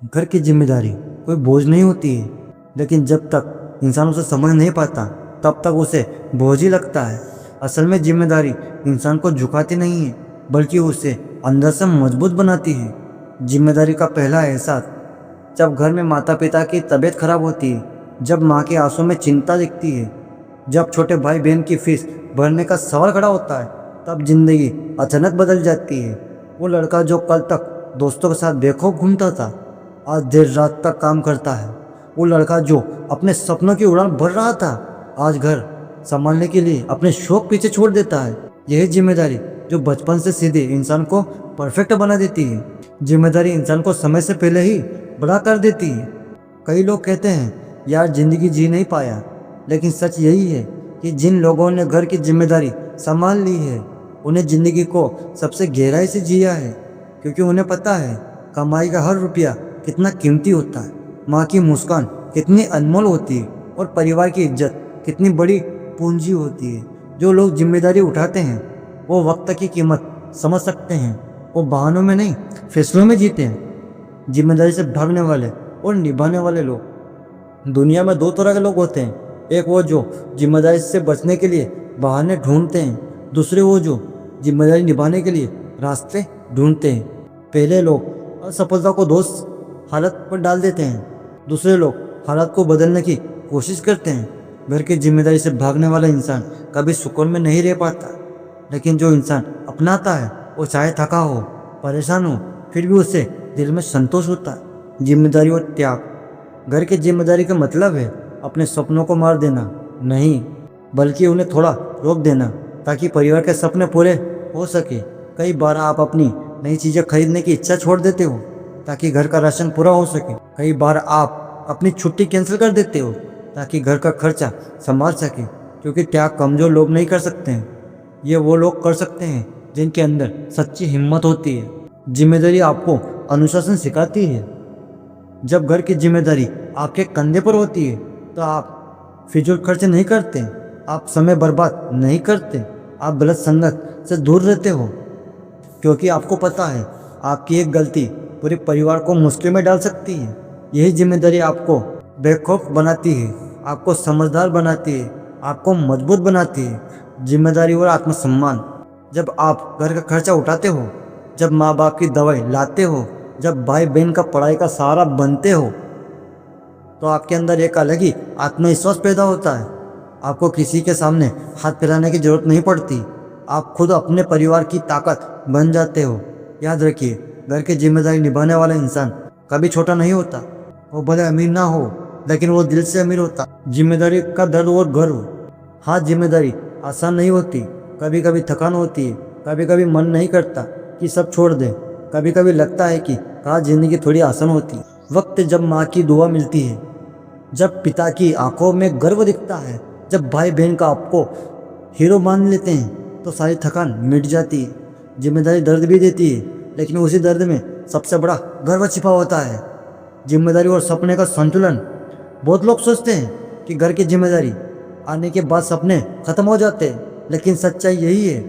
घर की जिम्मेदारी कोई बोझ नहीं होती है, लेकिन जब तक इंसान उसे समझ नहीं पाता तब तक उसे बोझ ही लगता है। असल में जिम्मेदारी इंसान को झुकाती नहीं है, बल्कि उसे अंदर से मजबूत बनाती है। जिम्मेदारी का पहला एहसास जब घर में माता पिता की तबीयत खराब होती है, जब माँ के आंसू में चिंता दिखती है, जब छोटे भाई बहन की फीस भरने का सवाल खड़ा होता है, तब जिंदगी अचानक बदल जाती है। वो लड़का जो कल तक दोस्तों के साथ बेखौफ घूमता था, आज देर रात तक काम करता है। वो लड़का जो अपने सपनों की उड़ान भर रहा था, आज घर संभालने के लिए अपने शौक पीछे छोड़ देता है। यही जिम्मेदारी जो बचपन से सीधे इंसान को परफेक्ट बना देती है। जिम्मेदारी इंसान को समय से पहले ही बड़ा कर देती है। कई लोग कहते हैं यार जिंदगी जी नहीं पाया, लेकिन सच यही है कि जिन लोगों ने घर की जिम्मेदारी संभाल ली है उन्हें जिंदगी को सबसे गहराई से जिया है, क्योंकि उन्हें पता है कमाई का हर रुपया कितना कीमती होता है, माँ की मुस्कान कितनी अनमोल होती है और परिवार की इज्जत कितनी बड़ी पूंजी होती है। जो लोग जिम्मेदारी उठाते हैं वो वक्त की कीमत समझ सकते हैं। वो बहानों में नहीं, फैसलों में जीते हैं। जिम्मेदारी से भागने वाले और निभाने वाले लोग दुनिया में दो तरह के लोग होते हैं। एक वो जो जिम्मेदारी से बचने के लिए बहाने ढूंढते हैं, दूसरे वो जो जिम्मेदारी निभाने के लिए रास्ते ढूंढते हैं। पहले लोग असफलता को दोस्त हालत पर डाल देते हैं, दूसरे लोग हालात को बदलने की कोशिश करते हैं। घर की जिम्मेदारी से भागने वाला इंसान कभी सुकून में नहीं रह पाता, लेकिन जो इंसान अपनाता है वो चाहे थका हो, परेशान हो, फिर भी उसे दिल में संतोष होता है। जिम्मेदारी और त्याग। घर की जिम्मेदारी का मतलब है अपने सपनों को मार देना नहीं, बल्कि उन्हें थोड़ा रोक देना ताकि परिवार के सपने पूरे हो सके। कई बार आप अपनी नई चीज़ें खरीदने की इच्छा छोड़ देते हो ताकि घर का राशन पूरा हो सके। कई बार आप अपनी छुट्टी कैंसिल कर देते हो ताकि घर का खर्चा संभाल सके। क्योंकि त्याग कमज़ोर लोग नहीं कर सकते हैं, ये वो लोग कर सकते हैं जिनके अंदर सच्ची हिम्मत होती है। जिम्मेदारी आपको अनुशासन सिखाती है। जब घर की जिम्मेदारी आपके कंधे पर होती है तो आप फिजूल खर्च नहीं करते, आप समय बर्बाद नहीं करते, आप गलत संगत से दूर रहते हो, क्योंकि आपको पता है आपकी एक गलती पूरे परिवार को मुश्किल में डाल सकती है। यही जिम्मेदारी आपको बेखौफ बनाती है, आपको समझदार बनाती है, आपको मजबूत बनाती है। जिम्मेदारी और आत्मसम्मान। जब आप घर का खर्चा उठाते हो, जब माँ बाप की दवाई लाते हो, जब भाई बहन का पढ़ाई का सहारा बनते हो, तो आपके अंदर एक अलग ही आत्मविश्वास पैदा होता है। आपको किसी के सामने हाथ फैलाने की जरूरत नहीं पड़ती, आप खुद अपने परिवार की ताकत बन जाते हो। याद रखिए, घर की जिम्मेदारी निभाने वाला इंसान कभी छोटा नहीं होता। वो भले अमीर ना हो, लेकिन वो दिल से अमीर होता। जिम्मेदारी का दर्द और गर्व। हाँ, जिम्मेदारी आसान नहीं होती, कभी कभी थकान होती है, कभी कभी मन नहीं करता कि सब छोड़ दे, कभी कभी लगता है कि काश जिंदगी थोड़ी आसान होती। वक्त जब माँ की दुआ मिलती है, जब पिता की आंखों में गर्व दिखता है, जब भाई बहन का आपको हीरो मान लेते हैं, तो सारी थकान मिट जाती है। जिम्मेदारी दर्द भी देती है, लेकिन उसी दर्द में सबसे बड़ा गर्व छिपा होता है। जिम्मेदारी और सपने का संतुलन। बहुत लोग सोचते हैं कि घर की जिम्मेदारी आने के बाद सपने खत्म हो जाते हैं, लेकिन सच्चाई यही है,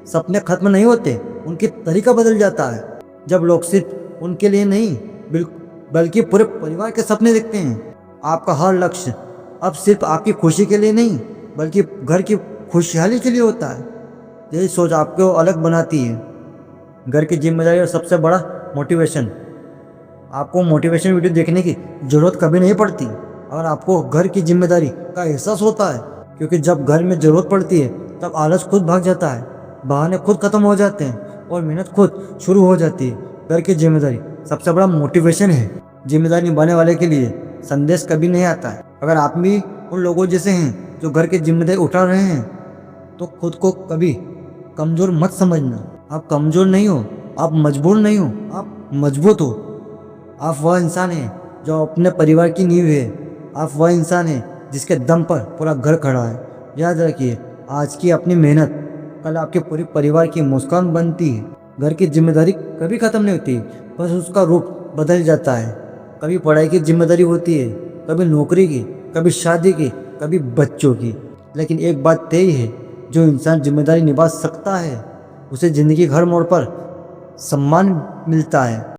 सपने खत्म नहीं होते, उनकी तरीका बदल जाता है। जब लोग सिर्फ उनके लिए नहीं बल्कि पूरे परिवार के सपने देखते हैं। आपका हर लक्ष्य अब सिर्फ आपकी खुशी के लिए नहीं, बल्कि घर की खुशहाली के लिए होता है। यही सोच आपको अलग बनाती है। घर की जिम्मेदारी और सबसे बड़ा मोटिवेशन। आपको मोटिवेशन वीडियो देखने की ज़रूरत कभी नहीं पड़ती अगर आपको घर की जिम्मेदारी का एहसास होता है, क्योंकि जब घर में ज़रूरत पड़ती है तब आलस खुद भाग जाता है, बहाने खुद खत्म हो जाते हैं और मेहनत खुद शुरू हो जाती है। घर की जिम्मेदारी सबसे बड़ा मोटिवेशन है। जिम्मेदारी निभाने वाले के लिए संदेश कभी नहीं आता है। अगर आप भी उन लोगों जैसे हैं जो घर की जिम्मेदारी उठा रहे हैं, तो खुद को कभी कमज़ोर मत समझना। आप कमज़ोर नहीं हो, आप मजबूर नहीं हो, आप मजबूत हो। आप वह इंसान हैं जो अपने परिवार की नींव है, आप वह इंसान हैं जिसके दम पर पूरा घर खड़ा है। याद रखिए, आज की अपनी मेहनत कल आपके पूरे परिवार की मुस्कान बनती है। घर की जिम्मेदारी कभी ख़त्म नहीं होती, बस उसका रूप बदल जाता है। कभी पढ़ाई की जिम्मेदारी होती है, कभी नौकरी की, कभी शादी की, कभी बच्चों की, लेकिन एक बात तय है, जो इंसान जिम्मेदारी निभा सकता है उसे ज़िंदगी हर मोड़ पर सम्मान मिलता है।